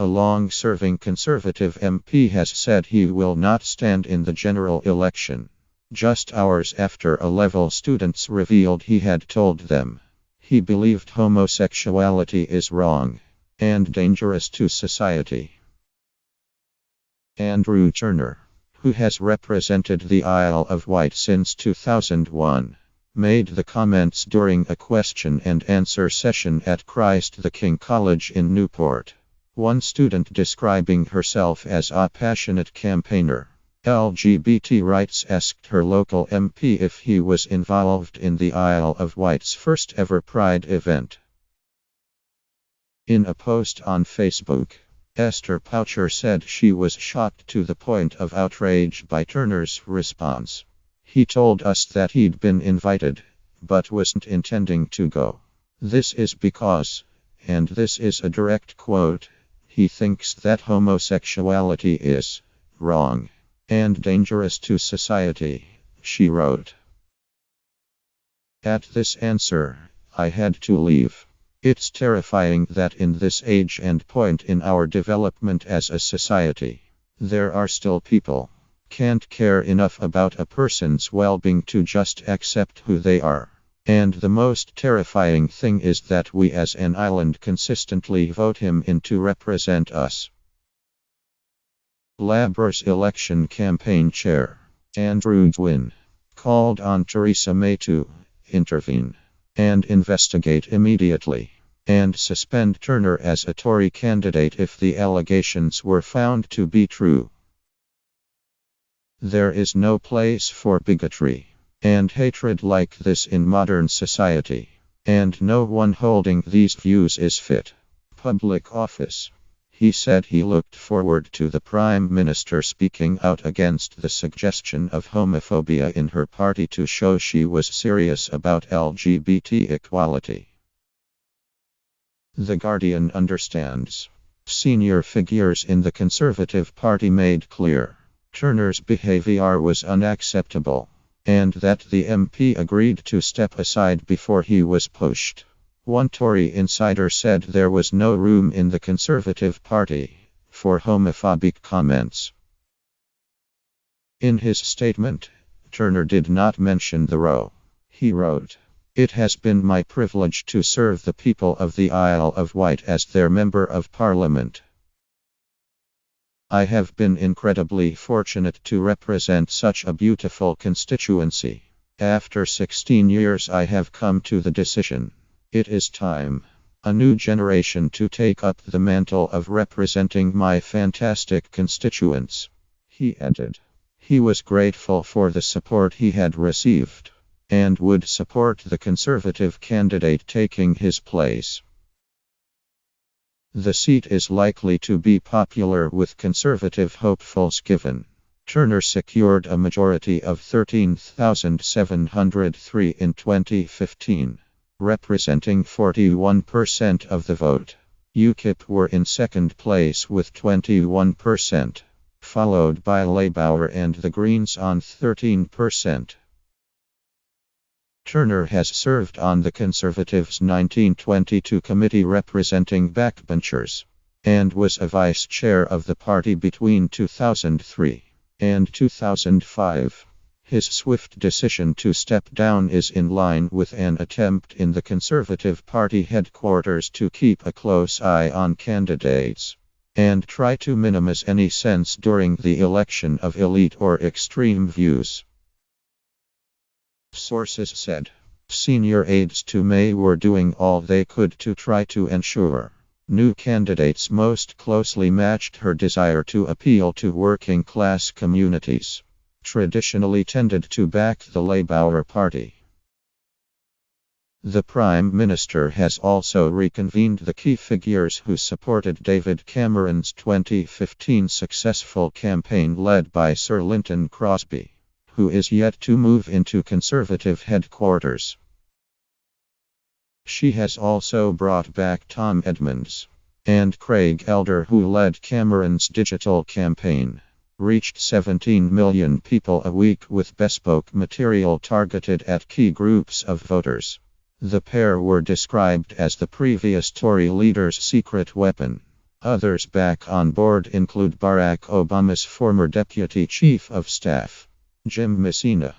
A long-serving Conservative MP has said he will not stand in the general election. Just hours after A-level students revealed he had told them he believed homosexuality is wrong and dangerous to society. Andrew Turner, who has represented the Isle of Wight since 2001, made the comments during a question and answer session at Christ the King College in Newport. One student describing herself as a passionate campaigner LGBT rights asked her local MP if he was involved in the Isle of Wight's first ever Pride event. In a post on Facebook, Esther Poucher said she was shocked to the point of outrage by Turner's response. He told us that he'd been invited, but wasn't intending to go. This is because, and this is a direct quote, he thinks that homosexuality is wrong and dangerous to society, she wrote. At this answer, I had to leave. It's terrifying that in this age and point in our development as a society, there are still people can't care enough about a person's well-being to just accept who they are. And the most terrifying thing is that we as an island consistently vote him in to represent us. Labour's election campaign chair, Andrew Gwynn, called on Theresa May to intervene and investigate immediately and suspend Turner as a Tory candidate if the allegations were found to be true. There is no place for bigotry and hatred like this in modern society, and no one holding these views is fit public office. He said he looked forward to the Prime Minister speaking out against the suggestion of homophobia in her party to show she was serious about LGBT equality. The Guardian understands. Senior figures in the Conservative Party made clear Turner's behavior was unacceptable, and that the MP agreed to step aside before he was pushed. One Tory insider said there was no room in the Conservative Party for homophobic comments. In his statement, Turner did not mention the row. He wrote, "It has been my privilege to serve the people of the Isle of Wight as their Member of Parliament. I have been incredibly fortunate to represent such a beautiful constituency. After 16 years I have come to the decision. It is time. A new generation to take up the mantle of representing my fantastic constituents." He added. He was grateful for the support he had received, and would support the Conservative candidate taking his place. The seat is likely to be popular with Conservative hopefuls given Turner secured a majority of 13,703 in 2015. Representing 41% of the vote. UKIP were in second place with 21%, followed by Labour and the Greens on 13%. Turner has served on the Conservatives' 1922 committee representing backbenchers, and was a vice chair of the party between 2003 and 2005. His swift decision to step down is in line with an attempt in the Conservative Party headquarters to keep a close eye on candidates and try to minimize any sense during the election of elite or extreme views. Sources said senior aides to May were doing all they could to try to ensure new candidates most closely matched her desire to appeal to working class communities traditionally tended to back the Labour Party. The Prime Minister has also reconvened the key figures who supported David Cameron's 2015 successful campaign led by Sir Lynton Crosby, who is yet to move into Conservative headquarters. She has also brought back Tom Edmonds and Craig Elder, who led Cameron's digital campaign. Reached 17 million people a week with bespoke material targeted at key groups of voters. The pair were described as the previous Tory leader's secret weapon. Others back on board include Barack Obama's former deputy chief of staff, Jim Messina.